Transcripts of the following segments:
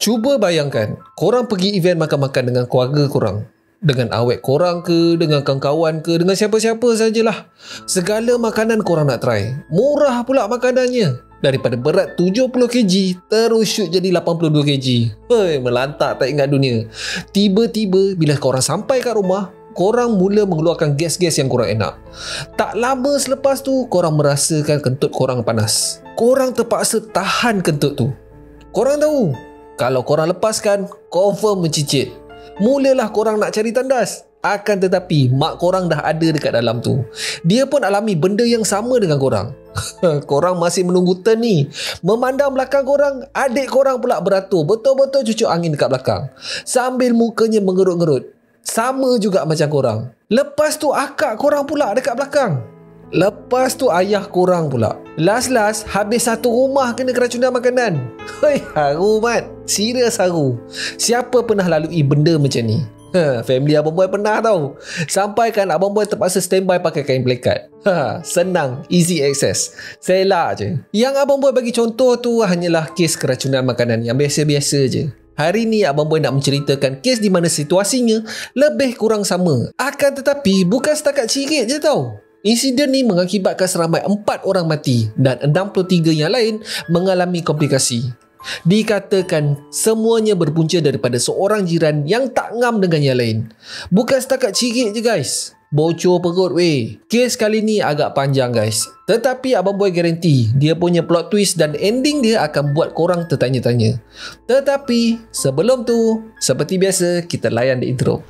Cuba bayangkan, korang pergi event makan-makan dengan keluarga korang. Dengan awet korang ke, dengan kawan-kawan ke, dengan siapa-siapa sajalah. Segala makanan korang nak try. Murah pula makanannya. Daripada berat 70 kg terus shoot jadi 82 kg. Melantak tak ingat dunia. Tiba-tiba bila korang sampai kat rumah, korang mula mengeluarkan gas-gas yang korang enak. Tak lama selepas tu, korang merasakan kentut korang panas. Korang terpaksa tahan kentut tu. Korang tahu, kalau korang lepaskan, confirm mencicit. Mulalah korang nak cari tandas. Akan tetapi, mak korang dah ada dekat dalam tu. Dia pun alami benda yang sama dengan korang. Korang masih menunggu turn ni. Memandang belakang korang, adik korang pula beratur betul-betul cucuk angin dekat belakang. Sambil mukanya mengerut-ngerut. Sama juga macam korang. Lepas tu akak korang pula dekat belakang. Lepas tu ayah korang pula. Last habis satu rumah kena keracunan makanan. Haru mat. Serius haru. Siapa pernah lalui benda macam ni? Family abang boy pernah tau. Sampai kan abang boy terpaksa standby pakai kain pelekat. Senang, easy access. Selak je. Yang abang boy bagi contoh tu hanyalah kes keracunan makanan yang biasa-biasa je. Hari ni abang boy nak menceritakan kes di mana situasinya lebih kurang sama. Akan tetapi bukan setakat cirit je tau. Insiden ni mengakibatkan seramai 4 orang mati dan 63 yang lain mengalami komplikasi. Dikatakan semuanya berpunca daripada seorang jiran yang tak ngam dengan yang lain. Bukan setakat cirit je guys. Bocor perut weh. Kes kali ni agak panjang guys. Tetapi abang boy garanti dia punya plot twist dan ending dia akan buat korang tertanya-tanya. Tetapi sebelum tu, seperti biasa kita layan the intro.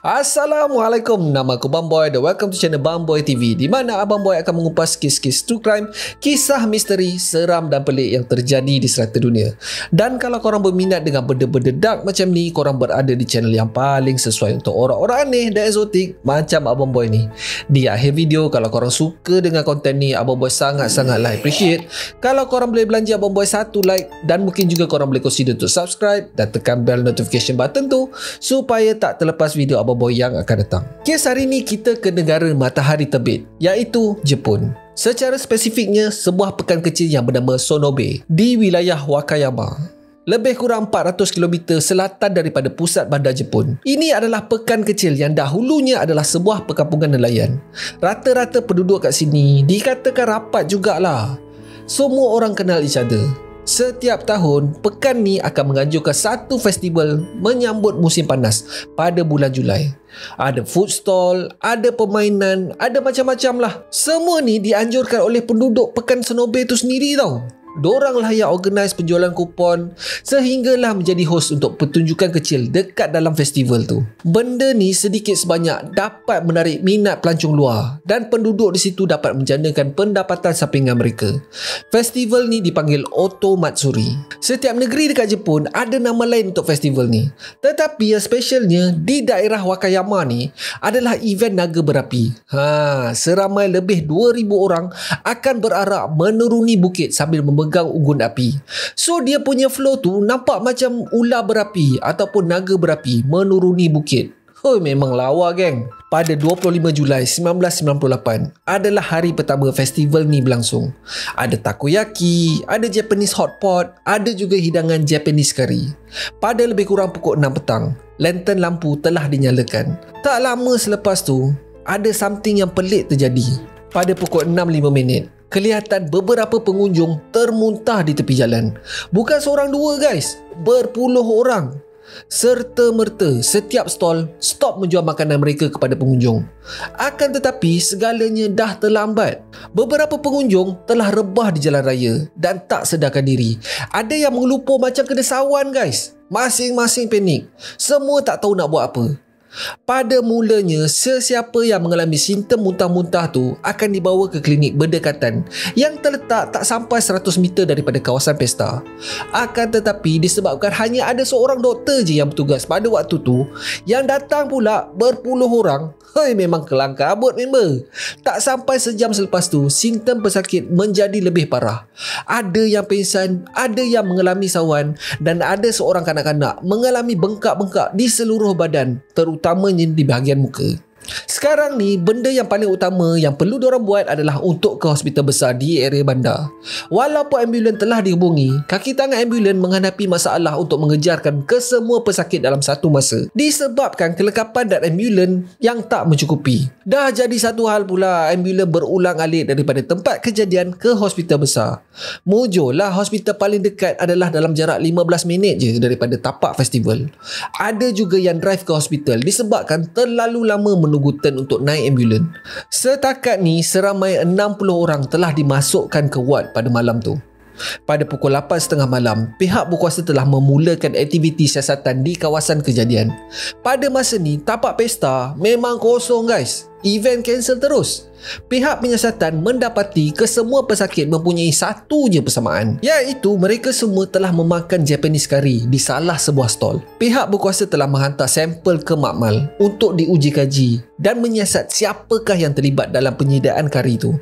Assalamualaikum, nama aku Bang Boy dan welcome to channel Bang Boy TV, di mana Abang Boy akan mengupas kes-kes true crime, kisah misteri, seram dan pelik yang terjadi di serata dunia. Dan kalau korang berminat dengan benda-benda dark macam ni, korang berada di channel yang paling sesuai untuk orang-orang aneh dan eksotik macam Abang Boy ni. Di akhir video, kalau korang suka dengan konten ni, Abang Boy sangat-sangatlah appreciate kalau korang boleh belanja Abang Boy satu like, dan mungkin juga korang boleh consider untuk subscribe dan tekan bell notification button tu supaya tak terlepas video Abang Boy yang akan datang. Kes hari ni kita ke negara matahari terbit, iaitu Jepun. Secara spesifiknya, sebuah pekan kecil yang bernama Sonobe di wilayah Wakayama. Lebih kurang 400 km selatan daripada pusat bandar Jepun. Ini adalah pekan kecil yang dahulunya adalah sebuah perkampungan nelayan. Rata-rata penduduk kat sini dikatakan rapat jugalah. Semua orang kenal each other. Setiap tahun, pekan ni akan menganjurkan satu festival menyambut musim panas pada bulan Julai. Ada food stall, ada permainan, ada macam-macam lah. Semua ni dianjurkan oleh penduduk pekan Sonobe tu sendiri tau. Dorang lah yang organise penjualan kupon sehinggalah menjadi host untuk pertunjukan kecil dekat dalam festival tu. Benda ni sedikit sebanyak dapat menarik minat pelancong luar dan penduduk di situ dapat menjandakan pendapatan sampingan mereka. Festival ni dipanggil Oto Matsuri. Setiap negeri dekat Jepun ada nama lain untuk festival ni. Tetapi yang specialnya di daerah Wakayama ni adalah event naga berapi. Seramai lebih 2,000 orang akan berarak menuruni bukit sambil memegang unggun api. So dia punya flow tu nampak macam ular berapi ataupun naga berapi menuruni bukit. Memang lawa geng. Pada 25 Julai 1998 adalah hari pertama festival ni berlangsung. Ada takoyaki, ada Japanese hot pot, ada juga hidangan Japanese curry. Pada lebih kurang pukul 6 petang, lantern lampu telah dinyalakan. Tak lama selepas tu, ada something yang pelik terjadi. Pada pukul 6.05, kelihatan beberapa pengunjung termuntah di tepi jalan. Bukan seorang dua guys, berpuluh orang. Serta-merta setiap stall stop menjual makanan mereka kepada pengunjung. Akan tetapi segalanya dah terlambat. Beberapa pengunjung telah rebah di jalan raya dan tak sedarkan diri. Ada yang mengelupur macam kena sawan guys. Masing-masing panik. Semua tak tahu nak buat apa. Pada mulanya, sesiapa yang mengalami simptom muntah-muntah tu akan dibawa ke klinik berdekatan yang terletak tak sampai 100 meter daripada kawasan pesta. Akan tetapi disebabkan hanya ada seorang doktor je yang bertugas pada waktu tu, yang datang pula berpuluh orang, Hoi, memang kelang kabut member. Tak sampai sejam selepas tu, simptom pesakit menjadi lebih parah. Ada yang pingsan, ada yang mengalami sawan dan ada seorang kanak-kanak mengalami bengkak-bengkak di seluruh badan, terutamanya di bahagian muka. Sekarang ni, benda yang paling utama yang perlu diorang buat adalah untuk ke hospital besar di area bandar. Walaupun ambulan telah dihubungi, kaki tangan ambulan menghadapi masalah untuk mengejarkan ke semua pesakit dalam satu masa, disebabkan kelengkapan dan ambulan yang tak mencukupi. Dah jadi satu hal pula, ambulan berulang alik daripada tempat kejadian ke hospital besar. Mujurlah hospital paling dekat adalah dalam jarak 15 minit je daripada tapak festival. Ada juga yang drive ke hospital disebabkan terlalu lama menunggu turn untuk naik ambulan. Setakat ni, seramai 60 orang telah dimasukkan ke ward pada malam tu. Pada pukul 8.30 malam, pihak berkuasa telah memulakan aktiviti siasatan di kawasan kejadian. Pada masa ni, tapak pesta memang kosong guys. Event cancel terus. Pihak penyiasatan mendapati kesemua pesakit mempunyai satu je persamaan, iaitu mereka semua telah memakan Japanese curry di salah sebuah stall. Pihak berkuasa telah menghantar sampel ke makmal untuk diuji kaji dan menyiasat siapakah yang terlibat dalam penyediaan kari itu.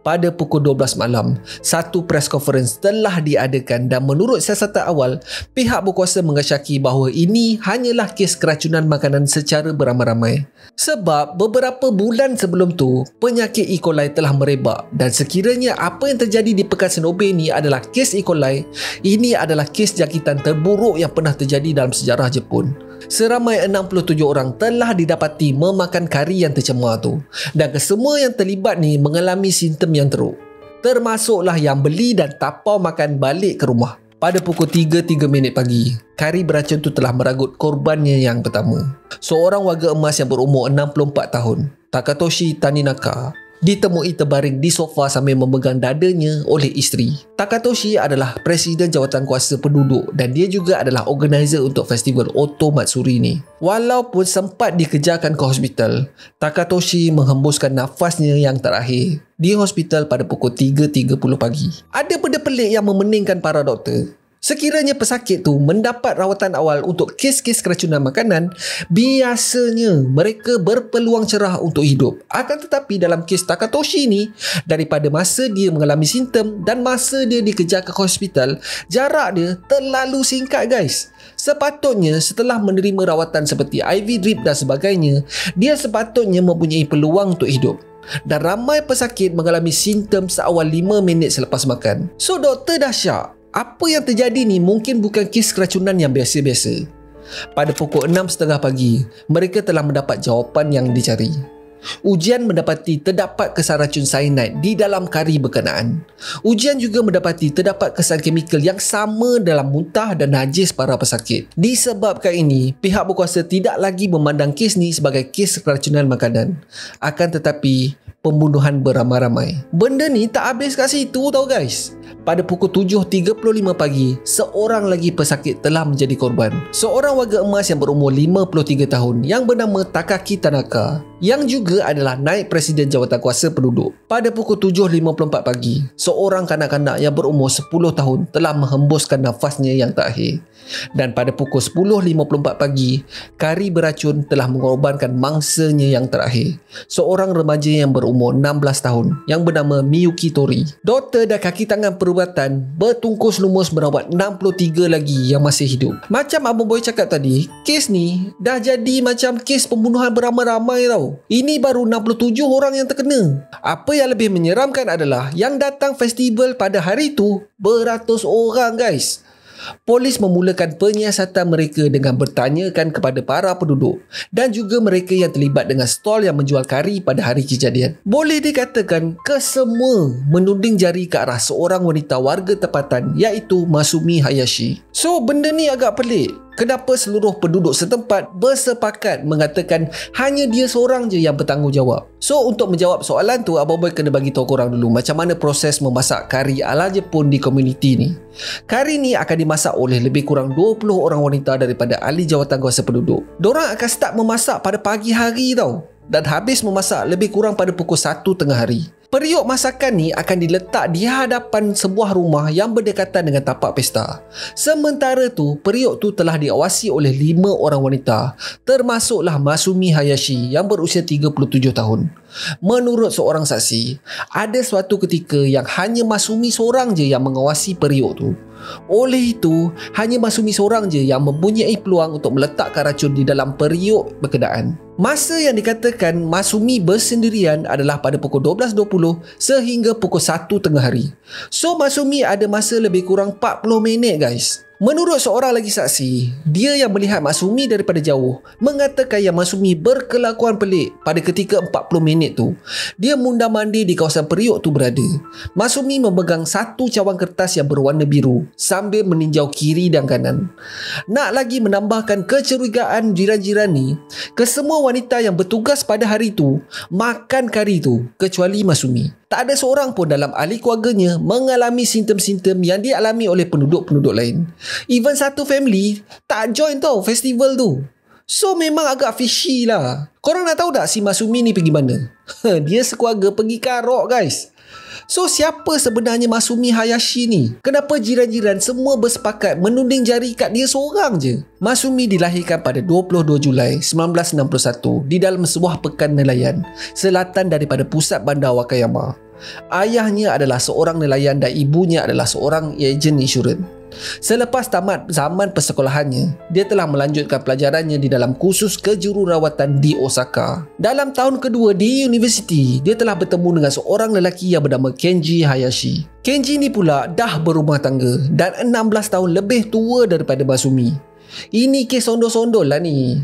Pada pukul 12 malam, satu press conference telah diadakan dan menurut siasatan awal, pihak berkuasa mengasyaki bahawa ini hanyalah kes keracunan makanan secara beramai-ramai. Sebab beberapa bulan sebelum tu, penyakit E. coli telah merebak dan sekiranya apa yang terjadi di Pekan Senobe ini adalah kes E. coli, ini adalah kes jangkitan terburuk yang pernah terjadi dalam sejarah Jepun. Seramai 67 orang telah didapati memakan kari yang tercemar tu dan kesemua yang terlibat ni mengalami simptom yang teruk, termasuklah yang beli dan tapau makan balik ke rumah. Pada pukul 3.03 pagi, kari beracun tu telah meragut korbannya yang pertama. Seorang warga emas yang berumur 64 tahun, Takatoshi Taninaka, ditemui terbaring di sofa sambil memegang dadanya oleh isteri. Takatoshi adalah Presiden Jawatan Kuasa Penduduk dan dia juga adalah organizer untuk festival Oto Matsuri ni. Walaupun sempat dikejarkan ke hospital, Takatoshi menghembuskan nafasnya yang terakhir di hospital pada pukul 3.30 pagi. Ada benda pelik yang memeningkan para doktor. Sekiranya pesakit tu mendapat rawatan awal untuk kes-kes keracunan makanan, biasanya mereka berpeluang cerah untuk hidup. Akan tetapi dalam kes Takatoshi ni, daripada masa dia mengalami simptom dan masa dia dikejar ke hospital, jarak dia terlalu singkat guys. Sepatutnya setelah menerima rawatan seperti IV drip dan sebagainya, dia sepatutnya mempunyai peluang untuk hidup. Dan ramai pesakit mengalami simptom seawal 5 minit selepas makan. So doktor dah syak, apa yang terjadi ni mungkin bukan kes keracunan yang biasa-biasa. Pada pukul 6.30 pagi, mereka telah mendapat jawapan yang dicari. Ujian mendapati terdapat kesan racun cyanide di dalam kari berkenaan. Ujian juga mendapati terdapat kesan kemikal yang sama dalam muntah dan najis para pesakit. Disebabkan ini, pihak berkuasa tidak lagi memandang kes ni sebagai kes keracunan makanan. Akan tetapi, pembunuhan beramai-ramai. Benda ni tak habis kat situ tau guys. Pada pukul 7.35 pagi, seorang lagi pesakit telah menjadi korban. Seorang warga emas yang berumur 53 tahun yang bernama Takaki Tanaka, yang juga adalah naib Presiden Jawatan Kuasa Penduduk. Pada pukul 7.54 pagi, seorang kanak-kanak yang berumur 10 tahun telah menghembuskan nafasnya yang terakhir. Dan pada pukul 10.54 pagi, kari beracun telah mengorbankan mangsanya yang terakhir, seorang remaja yang berumur 16 tahun yang bernama Miyuki Tori. Doktor dan kaki tangan perubatan bertungkus lumus merawat 63 lagi yang masih hidup. Macam Abang Boy cakap tadi, kes ni dah jadi macam kes pembunuhan beramai-ramai tau. Ini baru 67 orang yang terkena. Apa yang lebih menyeramkan adalah yang datang festival pada hari itu beratus orang guys. Polis memulakan penyiasatan mereka dengan bertanyakan kepada para penduduk dan juga mereka yang terlibat dengan stol yang menjual kari pada hari kejadian. Boleh dikatakan kesemua menuding jari ke arah seorang wanita warga tempatan iaitu Masumi Hayashi. So benda ni agak pelik. Kenapa seluruh penduduk setempat bersepakat mengatakan hanya dia seorang je yang bertanggungjawab? So untuk menjawab soalan tu, Abang Boy kena bagi tahu korang dulu macam mana proses memasak kari ala Jepun di komuniti ni. Kari ni akan dimasak oleh lebih kurang 20 orang wanita daripada ahli jawatan kuasa penduduk. Dorang akan start memasak pada pagi hari tau. dan habis memasak lebih kurang pada pukul 1 tengah hari. Periuk masakan ni akan diletak di hadapan sebuah rumah yang berdekatan dengan tapak pesta. Sementara tu, periuk tu telah diawasi oleh 5 orang wanita, termasuklah Masumi Hayashi yang berusia 37 tahun. Menurut seorang saksi, ada suatu ketika yang hanya Masumi seorang je yang mengawasi periuk tu. Oleh itu, hanya Masumi seorang je yang mempunyai peluang untuk meletakkan racun di dalam periuk berkenaan. Masa yang dikatakan Masumi bersendirian adalah pada pukul 12.20 sehingga pukul 1 tengah hari. So, Masumi ada masa lebih kurang 40 minit guys. Menurut seorang lagi saksi, dia yang melihat Masumi daripada jauh mengatakan yang Masumi berkelakuan pelik pada ketika 40 minit tu. Dia mundar-mandir di kawasan periuk tu berada. Masumi memegang satu cawan kertas yang berwarna biru sambil meninjau kiri dan kanan. Nak lagi menambahkan kecurigaan jiran-jiran ni, kesemua wanita yang bertugas pada hari tu makan kari tu kecuali Masumi. Tak ada seorang pun dalam ahli keluarganya mengalami simptom-simptom yang dialami oleh penduduk-penduduk lain. Even satu family tak join tau festival tu. So memang agak fishy lah. Korang nak tahu tak si Masumi ni pergi mana? Dia sekeluarga pergi Karok guys. So siapa sebenarnya Masumi Hayashi ni? Kenapa jiran-jiran semua bersepakat menunding jari kat dia seorang je? Masumi dilahirkan pada 22 Julai 1961 di dalam sebuah pekan nelayan selatan daripada pusat bandar Wakayama. Ayahnya adalah seorang nelayan dan ibunya adalah seorang ejen insurans. Selepas tamat zaman persekolahannya, dia telah melanjutkan pelajarannya di dalam kursus kejururawatan di Osaka. Dalam tahun kedua di universiti, dia telah bertemu dengan seorang lelaki yang bernama Kenji Hayashi. Kenji ni pula dah berumah tangga dan 16 tahun lebih tua daripada Masumi. Ini kes sondol-sondol lah ni.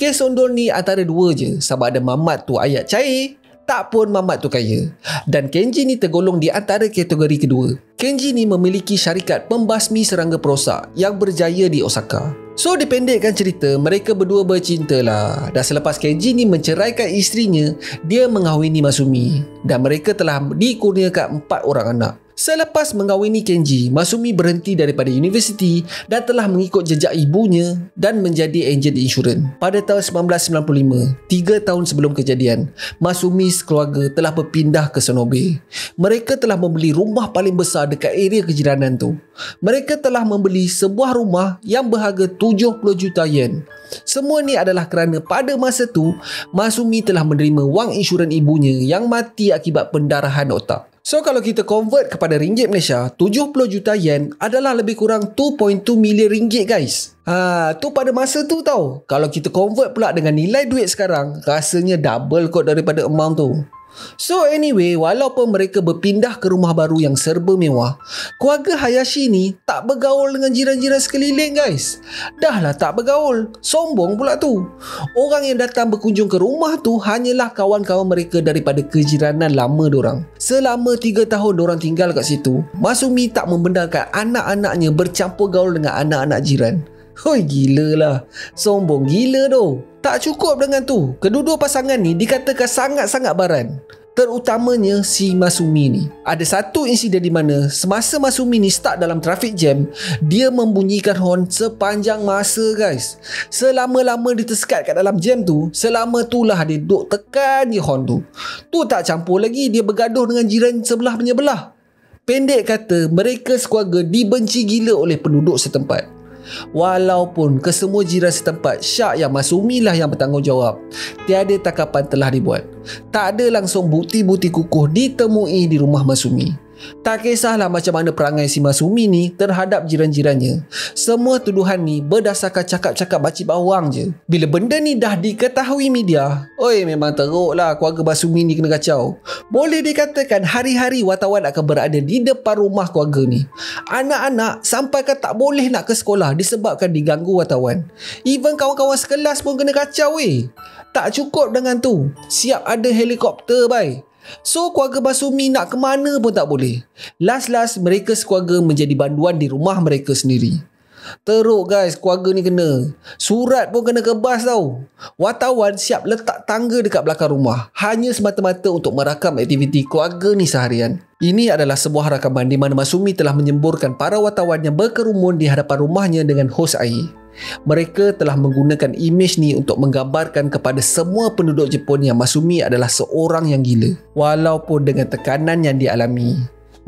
Kes sondol ni antara dua je, sama ada mamat tu ayat cair, tak pun mamat tu kaya. Dan Kenji ni tergolong di antara kategori kedua. Kenji ni memiliki syarikat pembasmi serangga perosak yang berjaya di Osaka. So dipendekkan cerita, mereka berdua bercinta lah. Dan selepas Kenji ni menceraikan isterinya, dia mengahwini Masumi. Dan mereka telah dikurniakan 4 orang anak. Selepas mengahwini Kenji, Masumi berhenti daripada universiti dan telah mengikut jejak ibunya dan menjadi ejen insurans. Pada tahun 1995, 3 tahun sebelum kejadian, Masumi sekeluarga telah berpindah ke Sonobe. Mereka telah membeli rumah paling besar dekat area kejiranan tu. Mereka telah membeli sebuah rumah yang berharga 70 juta yen. Semua ni adalah kerana pada masa tu, Masumi telah menerima wang insurans ibunya yang mati akibat pendarahan otak. So kalau kita convert kepada ringgit Malaysia, 70 juta yen adalah lebih kurang 2.2 million ringgit guys. Tu pada masa tu tau. Kalau kita convert pula dengan nilai duit sekarang, rasanya double kot daripada amount tu. So anyway, walaupun mereka berpindah ke rumah baru yang serba mewah, keluarga Hayashi ni tak bergaul dengan jiran-jiran sekeliling guys. Dah lah tak bergaul, sombong pula tu. Orang yang datang berkunjung ke rumah tu hanyalah kawan-kawan mereka daripada kejiranan lama dorang. Selama 3 tahun dorang tinggal kat situ, Masumi tak membenarkan anak-anaknya bercampur gaul dengan anak-anak jiran. Hoi gila lah, sombong gila tu. Tak cukup dengan tu, kedua-dua pasangan ni dikatakan sangat-sangat baran. Terutamanya si Masumi ni. Ada satu insiden di mana semasa Masumi ni start dalam traffic jam, dia membunyikan horn sepanjang masa guys. Selama-lama dia tersekat kat dalam jam tu, selama tu lah dia duk tekan je horn tu. Tu tak campur lagi dia bergaduh dengan jiran sebelah penyebelah. Pendek kata, mereka sekeluarga dibenci gila oleh penduduk setempat. Walaupun kesemua jiran setempat syak yang Masumi lah yang bertanggungjawab, tiada tangkapan telah dibuat. Tak ada langsung bukti-bukti kukuh ditemui di rumah Masumi. Tak kisahlah macam mana perangai si Masumi ni terhadap jiran-jirannya. Semua tuduhan ni berdasarkan cakap-cakap makcik bawang je. Bila benda ni dah diketahui media, oi memang teruk lah keluarga Masumi ni kena kacau. Boleh dikatakan hari-hari wartawan akan berada di depan rumah keluarga ni. Anak-anak sampai kan tak boleh nak ke sekolah disebabkan diganggu wartawan. Even kawan-kawan sekelas pun kena kacau weh. Tak cukup dengan tu, siap ada helikopter bye. So keluarga Masumi nak ke mana pun tak boleh. Last-last mereka sekeluarga menjadi banduan di rumah mereka sendiri. Teruk guys, keluarga ni kena. Surat pun kena kebas tau. Wartawan siap letak tangga dekat belakang rumah, hanya semata-mata untuk merakam aktiviti keluarga ni seharian. Ini adalah sebuah rakaman di mana Masumi telah menyemburkan para wartawan yang berkerumun di hadapan rumahnya dengan hos air. Mereka telah menggunakan imej ni untuk menggambarkan kepada semua penduduk Jepun yang Masumi adalah seorang yang gila. Walaupun dengan tekanan yang dialami,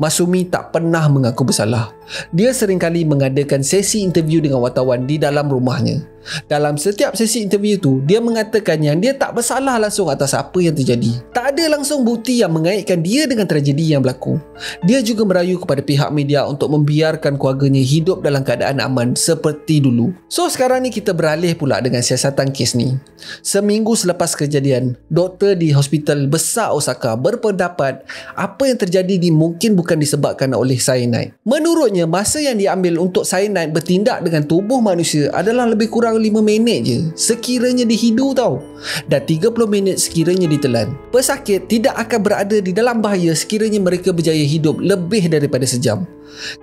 Masumi tak pernah mengaku bersalah. Dia seringkali mengadakan sesi interview dengan wartawan di dalam rumahnya. Dalam setiap sesi interview tu, dia mengatakan yang dia tak bersalah langsung atas apa yang terjadi. Tak ada langsung bukti yang mengaitkan dia dengan tragedi yang berlaku. Dia juga merayu kepada pihak media untuk membiarkan keluarganya hidup dalam keadaan aman seperti dulu. So sekarang ni kita beralih pula dengan siasatan kes ni. Seminggu selepas kejadian, doktor di Hospital Besar Osaka berpendapat apa yang terjadi ni mungkin bukan disebabkan oleh cyanide. Menurutnya, masa yang diambil untuk cyanide bertindak dengan tubuh manusia adalah lebih kurang 5 minit je sekiranya dihidu tau, dan 30 minit sekiranya ditelan. Pesakit tidak akan berada di dalam bahaya sekiranya mereka berjaya hidup lebih daripada sejam.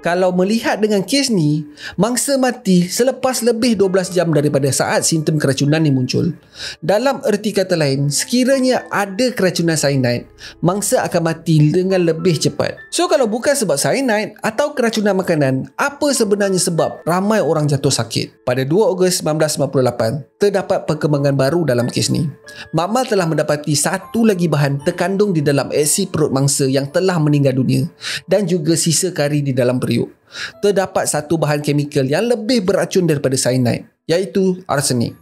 Kalau melihat dengan kes ni, mangsa mati selepas lebih 12 jam daripada saat simptom keracunan ni muncul. Dalam erti kata lain, sekiranya ada keracunan cyanide, mangsa akan mati dengan lebih cepat. So kalau bukan sebab cyanide atau keracunan makanan, apa sebenarnya sebab ramai orang jatuh sakit? Pada 2 Ogos 1998, terdapat perkembangan baru dalam kes ni. Makmal telah mendapati satu lagi bahan terkandung di dalam asid perut mangsa yang telah meninggal dunia dan juga sisa kari di dalam periuk. Terdapat satu bahan kimia yang lebih beracun daripada cyanide, iaitu arsenik.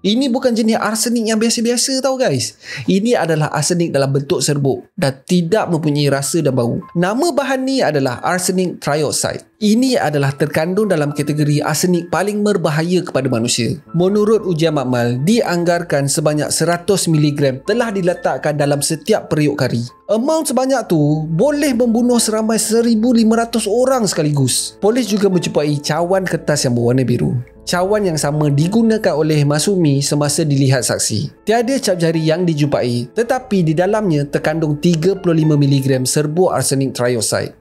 Ini bukan jenis arsenik yang biasa-biasa tau guys. Ini adalah arsenik dalam bentuk serbuk dan tidak mempunyai rasa dan bau. Nama bahan ni adalah arsenic trioxide. Ini adalah terkandung dalam kategori arsenik paling berbahaya kepada manusia. Menurut ujian makmal, dianggarkan sebanyak 100 mg telah diletakkan dalam setiap periuk kari. Amount sebanyak tu boleh membunuh seramai 1,500 orang sekaligus. Polis juga menjumpai cawan kertas yang berwarna biru. Cawan yang sama digunakan oleh Masumi semasa dilihat saksi. Tiada cap jari yang dijumpai, tetapi di dalamnya terkandung 35 mg serbuk arsenik trioxide.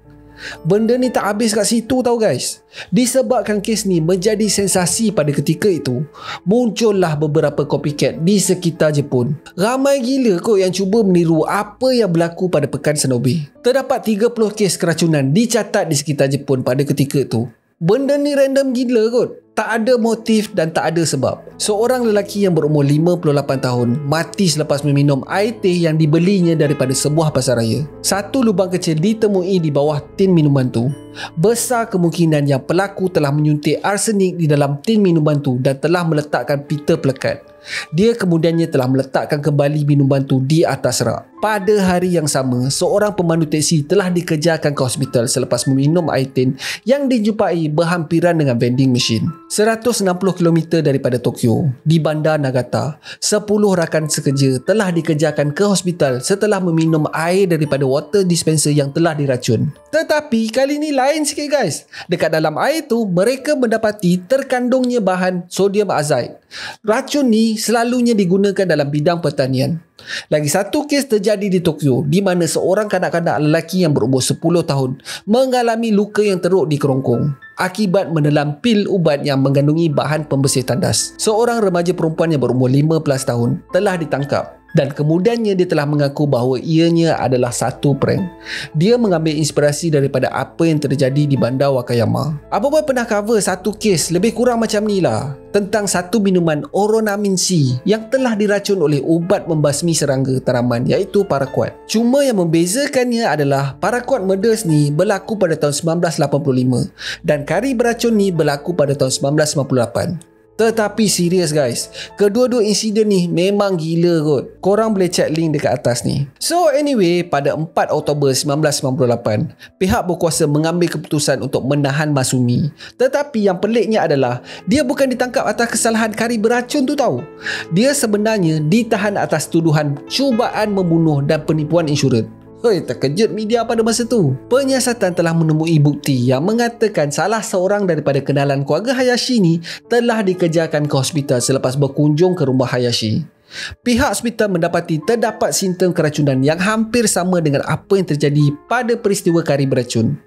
Benda ni tak habis kat situ tau guys. Disebabkan kes ni menjadi sensasi pada ketika itu, muncullah beberapa copycat di sekitar Jepun. Ramai gila kot yang cuba meniru apa yang berlaku pada Pekan Shinobi. Terdapat 30 kes keracunan dicatat di sekitar Jepun pada ketika itu. Benda ni random gila kot. Tak ada motif dan tak ada sebab. Seorang lelaki yang berumur 58 tahun mati selepas meminum air teh yang dibelinya daripada sebuah pasar raya. Satu lubang kecil ditemui di bawah tin minuman tu. Besar kemungkinan yang pelaku telah menyuntik arsenik di dalam tin minuman tu dan telah meletakkan pita pelekat. Dia kemudiannya telah meletakkan kembali minuman tu di atas rak. Pada hari yang sama, seorang pemandu teksi telah dikejarkan ke hospital selepas meminum air tin yang dijumpai berhampiran dengan vending machine. 160 km daripada Tokyo, di bandar Nagata, 10 rakan sekerja telah dikejarkan ke hospital setelah meminum air daripada water dispenser yang telah diracun. Tetapi kali ni lain sikit guys. Dekat dalam air tu, mereka mendapati terkandungnya bahan sodium azide. Racun ni selalunya digunakan dalam bidang pertanian. Lagi satu kes terjadi di Tokyo di mana seorang kanak-kanak lelaki yang berumur 10 tahun mengalami luka yang teruk di kerongkong akibat menelan pil ubat yang mengandungi bahan pembersih tandas. Seorang remaja perempuan yang berumur 15 tahun telah ditangkap dan kemudiannya dia telah mengaku bahawa ianya adalah satu prank. Dia mengambil inspirasi daripada apa yang terjadi di bandar Wakayama. Abang-abang pernah cover satu kes lebih kurang macam ni lah, tentang satu minuman Oronamin C yang telah diracun oleh ubat membasmi serangga tanaman, iaitu paraquat. Cuma yang membezakannya adalah paraquat murders ni berlaku pada tahun 1985 dan kari beracun ni berlaku pada tahun 1998. Tetapi serius guys, kedua-dua insiden ni memang gila kot. Korang boleh check link dekat atas ni. So anyway, pada 4 Oktober 1998, pihak berkuasa mengambil keputusan untuk menahan Masumi. Tetapi yang peliknya adalah dia bukan ditangkap atas kesalahan kari beracun tu tau. Dia sebenarnya ditahan atas tuduhan cubaan membunuh dan penipuan insurans. Hoi, terkejut media pada masa tu. Penyiasatan telah menemui bukti yang mengatakan salah seorang daripada kenalan keluarga Hayashi ni telah dikejarkan ke hospital selepas berkunjung ke rumah Hayashi. Pihak hospital mendapati terdapat simptom keracunan yang hampir sama dengan apa yang terjadi pada peristiwa kari beracun.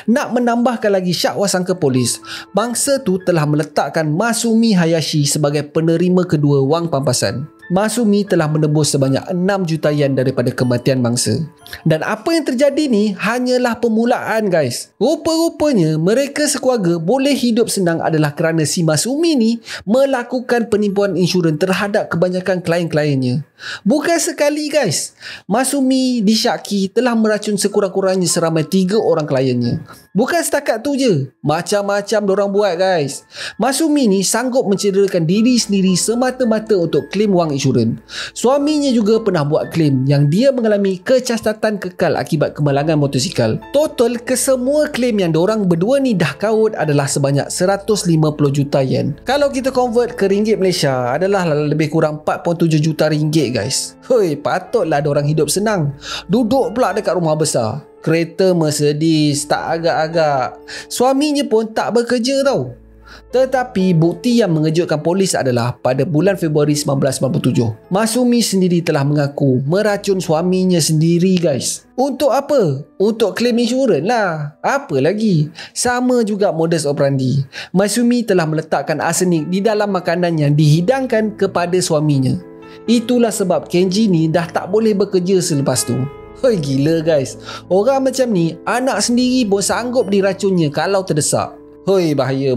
Nak menambahkan lagi syak wasangka polis, bangsa tu telah meletakkan Masumi Hayashi sebagai penerima kedua wang pampasan. Masumi telah menebus sebanyak 6 juta yen daripada kematian mangsa. Dan apa yang terjadi ni hanyalah permulaan guys. Rupa-rupanya mereka sekeluarga boleh hidup senang adalah kerana si Masumi ni melakukan penipuan insurans terhadap kebanyakan klien-kliennya. Bukan sekali guys, Masumi disyaki telah meracun sekurang-kurangnya seramai 3 orang kliennya. Bukan setakat tu je, macam-macam dorang buat guys. Masumi ni sanggup mencederakan diri sendiri semata-mata untuk claim wang insurans. Suaminya juga pernah buat claim yang dia mengalami kecacatan kekal akibat kemalangan motosikal. Total kesemua claim yang dorang berdua ni dah kaut adalah sebanyak 150 juta yen. Kalau kita convert ke ringgit Malaysia adalah lebih kurang 4.7 juta ringgit guys. Hoi, patutlah dorang hidup senang. Duduk pula dekat rumah besar, kereta Mercedes tak agak-agak. Suaminya pun tak bekerja tau. Tetapi bukti yang mengejutkan polis adalah pada bulan Februari 1997, Masumi sendiri telah mengaku meracun suaminya sendiri guys. Untuk apa? Untuk claim insurans lah. Apa lagi? Sama juga modus operandi. Masumi telah meletakkan arsenik di dalam makanan yang dihidangkan kepada suaminya. Itulah sebab Kenji ni dah tak boleh bekerja selepas tu. Hoi, gila guys. Orang macam ni, anak sendiri pun sanggup diracunnya kalau terdesak. Hoi, bahaya.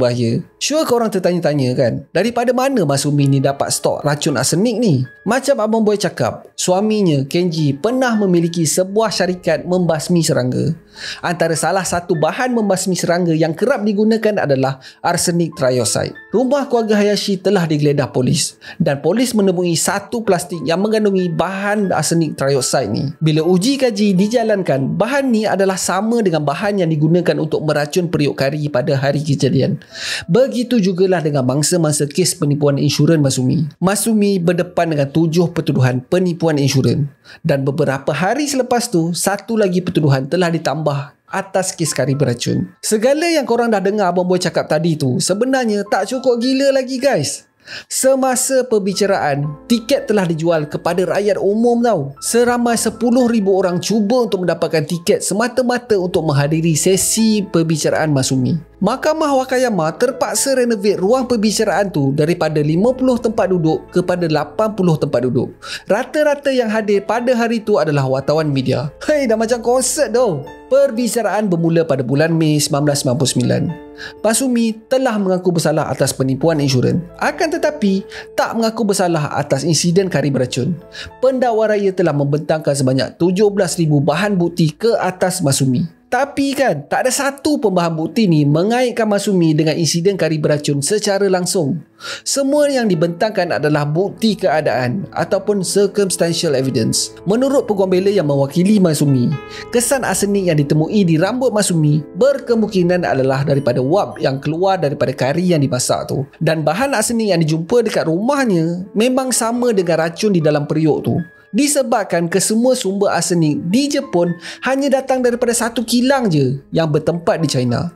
Sure korang tertanya-tanya kan, daripada mana Masumi ni dapat stok racun arsenik ni? Macam Abang Boy cakap, suaminya Kenji pernah memiliki sebuah syarikat membasmi serangga. Antara salah satu bahan membasmi serangga yang kerap digunakan adalah arsenik trioxide. Rumah keluarga Hayashi telah digeledah polis dan polis menemui satu plastik yang mengandungi bahan arsenik trioxide ni. Bila uji kaji dijalankan, bahan ni adalah sama dengan bahan yang digunakan untuk meracun periuk kari pada hari kejadian. Begitu jugalah dengan mangsa-mangsa kes penipuan insurans Masumi. Masumi berdepan dengan 7 pertuduhan penipuan insurans dan beberapa hari selepas tu, satu lagi pertuduhan telah ditambah atas kes kari beracun. Segala yang korang dah dengar Abang Boy cakap tadi tu sebenarnya tak cukup gila lagi guys. Semasa perbicaraan, tiket telah dijual kepada rakyat umum tau. Seramai 10,000 orang cuba untuk mendapatkan tiket semata-mata untuk menghadiri sesi perbicaraan Masumi. Mahkamah Wakayama terpaksa renovate ruang perbicaraan tu daripada 50 tempat duduk kepada 80 tempat duduk. Rata-rata yang hadir pada hari tu adalah wartawan media. Hei, dah macam konsert tau. Perbicaraan bermula pada bulan Mei 1999. Masumi telah mengaku bersalah atas penipuan insurans. Akan tetapi, tak mengaku bersalah atas insiden kari beracun. Pendakwa raya telah membentangkan sebanyak 17,000 bahan bukti ke atas Masumi. Tapi kan, tak ada satu pun bahan bukti ni mengaitkan Masumi dengan insiden kari beracun secara langsung. Semua yang dibentangkan adalah bukti keadaan ataupun circumstantial evidence. Menurut peguam bela yang mewakili Masumi, kesan arsenik yang ditemui di rambut Masumi berkemungkinan adalah daripada wap yang keluar daripada kari yang dimasak tu. Dan bahan arsenik yang dijumpa dekat rumahnya memang sama dengan racun di dalam periuk tu. Disebabkan kesemua sumber arsenik di Jepun hanya datang daripada satu kilang je yang bertempat di China.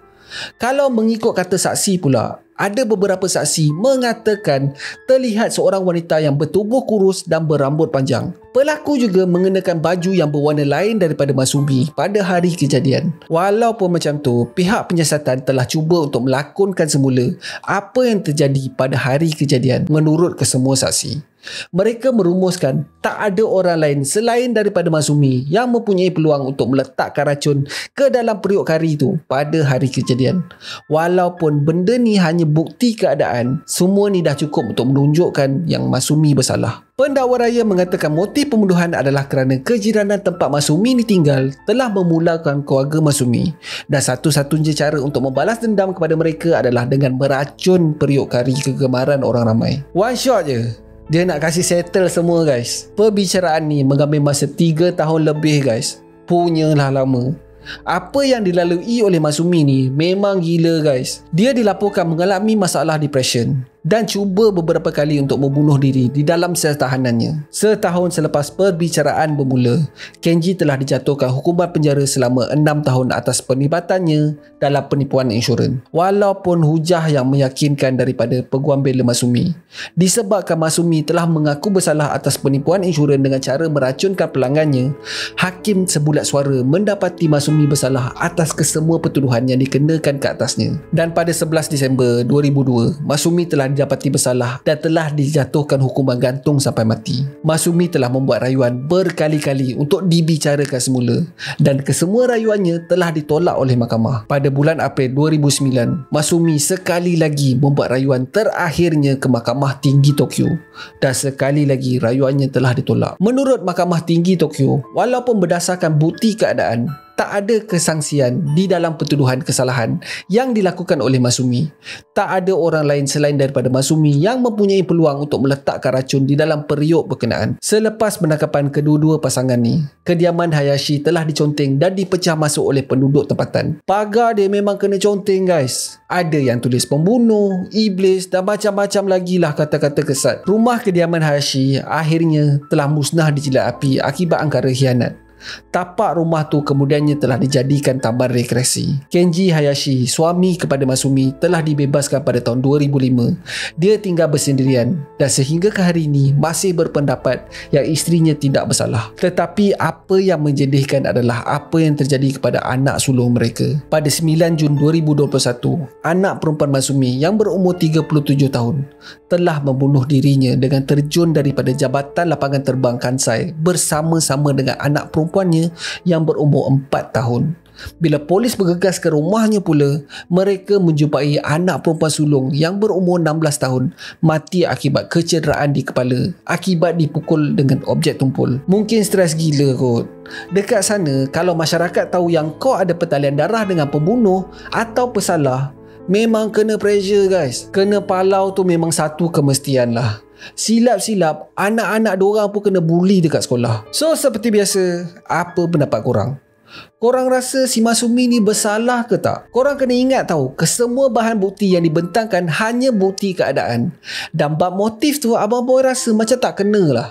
Kalau mengikut kata saksi pula, ada beberapa saksi mengatakan terlihat seorang wanita yang bertubuh kurus dan berambut panjang. Pelaku juga mengenakan baju yang berwarna lain daripada Masumi pada hari kejadian. Walaupun macam tu, pihak penyiasatan telah cuba untuk melakonkan semula apa yang terjadi pada hari kejadian menurut kesemua saksi. Mereka merumuskan tak ada orang lain selain daripada Masumi yang mempunyai peluang untuk meletakkan racun ke dalam periuk kari itu pada hari kejadian. Walaupun benda ni hanya bukti keadaan, semua ni dah cukup untuk menunjukkan yang Masumi bersalah. Pendakwa raya mengatakan motif pembunuhan adalah kerana kejiranan tempat Masumi ni tinggal telah memulakan keluarga Masumi dan satu-satunya cara untuk membalas dendam kepada mereka adalah dengan meracun periuk kari kegemaran orang ramai. One shot je, dia nak kasih settle semua guys. Perbicaraan ni mengambil masa 3 tahun lebih guys. Punyalah lama. Apa yang dilalui oleh Masumi ni memang gila guys. Dia dilaporkan mengalami masalah depression dan cuba beberapa kali untuk membunuh diri di dalam sel tahanannya. Setahun selepas perbicaraan bermula, Kenji telah dijatuhkan hukuman penjara selama 6 tahun atas penlibatannya dalam penipuan insurans. Walaupun hujah yang meyakinkan daripada peguam bela Masumi, disebabkan Masumi telah mengaku bersalah atas penipuan insurans dengan cara meracunkan pelanggannya, hakim sebulat suara mendapati Masumi bersalah atas kesemua pertuduhan yang dikenakan ke atasnya. Dan pada 11 Disember 2002, Masumi telah didapati bersalah dan telah dijatuhkan hukuman gantung sampai mati. Matsumi telah membuat rayuan berkali-kali untuk dibicarakan semula dan kesemua rayuannya telah ditolak oleh mahkamah. Pada bulan April 2009, Matsumi sekali lagi membuat rayuan terakhirnya ke Mahkamah Tinggi Tokyo dan sekali lagi rayuannya telah ditolak. Menurut Mahkamah Tinggi Tokyo, walaupun berdasarkan bukti keadaan, tak ada kesangsian di dalam pertuduhan kesalahan yang dilakukan oleh Matsumi. Tak ada orang lain selain daripada Matsumi yang mempunyai peluang untuk meletakkan racun di dalam periuk berkenaan. Selepas penangkapan kedua-dua pasangan ni, kediaman Hayashi telah diconteng dan dipecah masuk oleh penduduk tempatan. Pagar dia memang kena conteng guys. Ada yang tulis pembunuh, iblis dan macam-macam lagi lah kata-kata kesat. Rumah kediaman Hayashi akhirnya telah musnah dijilat api akibat angkara khianat. Tapak rumah tu kemudiannya telah dijadikan taman rekreasi. Kenji Hayashi, suami kepada Matsumi, telah dibebaskan pada tahun 2005. Dia tinggal bersendirian dan sehingga ke hari ini masih berpendapat yang isterinya tidak bersalah. Tetapi apa yang menjedihkan adalah apa yang terjadi kepada anak sulung mereka. Pada 9 Jun 2021, anak perempuan Matsumi yang berumur 37 tahun telah membunuh dirinya dengan terjun daripada jabatan lapangan terbang Kansai bersama-sama dengan anak perempuannya yang berumur 4 tahun. Bila polis bergegas ke rumahnya pula, mereka menjumpai anak perempuan sulung yang berumur 16 tahun mati akibat kecederaan di kepala akibat dipukul dengan objek tumpul. Mungkin stres gila kot. Dekat sana, kalau masyarakat tahu yang kau ada pertalian darah dengan pembunuh atau pesalah, memang kena pressure guys. Kena palau tu memang satu kemestian lah. Silap-silap anak-anak diorang pun kena bully dekat sekolah. So seperti biasa, apa pendapat korang? Korang rasa si Matsumi ni bersalah ke tak? Korang kena ingat tahu, kesemua bahan bukti yang dibentangkan hanya bukti keadaan. Dan bab motif tu abang boy rasa macam tak kena lah.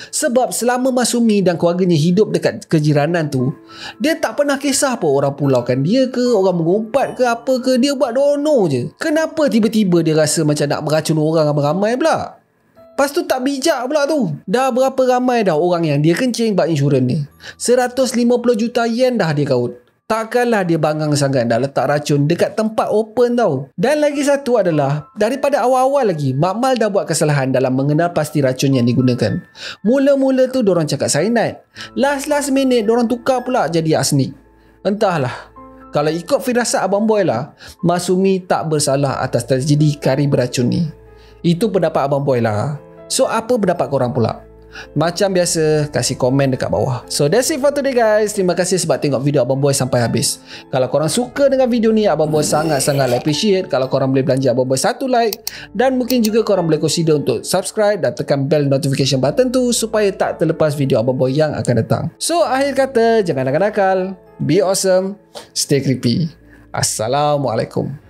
Sebab selama Matsumi dan keluarganya hidup dekat kejiranan tu, dia tak pernah kisah apa orang pulaukan dia ke, orang mengumpat ke apa ke, dia buat dono je. Kenapa tiba-tiba dia rasa macam nak meracun orang ramai-ramai pula? Lepas tu tak bijak pula tu. Dah berapa ramai dah orang yang dia kencing bab insurans ni. 150 juta yen dah dia kaut. Takkanlah dia bangang sangat dah letak racun dekat tempat open tau. Dan lagi satu adalah, daripada awal-awal lagi, Makmal dah buat kesalahan dalam mengenal pasti racun yang digunakan. Mula-mula tu diorang cakap cyanide. Last minute diorang tukar pula jadi arsenic. Entahlah. Kalau ikut firasat abang boy lah, Matsumi tak bersalah atas terjadi kari beracun ni. Itu pendapat abang boy lah. So apa pendapat korang pula? Macam biasa, kasih komen dekat bawah. So that's it for today guys. Terima kasih sebab tengok video abang boy sampai habis. Kalau korang suka dengan video ni, abang boy sangat-sangat appreciate kalau korang boleh belanja abang boy satu like. Dan mungkin juga korang boleh consider untuk subscribe dan tekan bell notification button tu supaya tak terlepas video abang boy yang akan datang. So akhir kata, jangan nakal-nakal, be awesome, stay creepy. Assalamualaikum.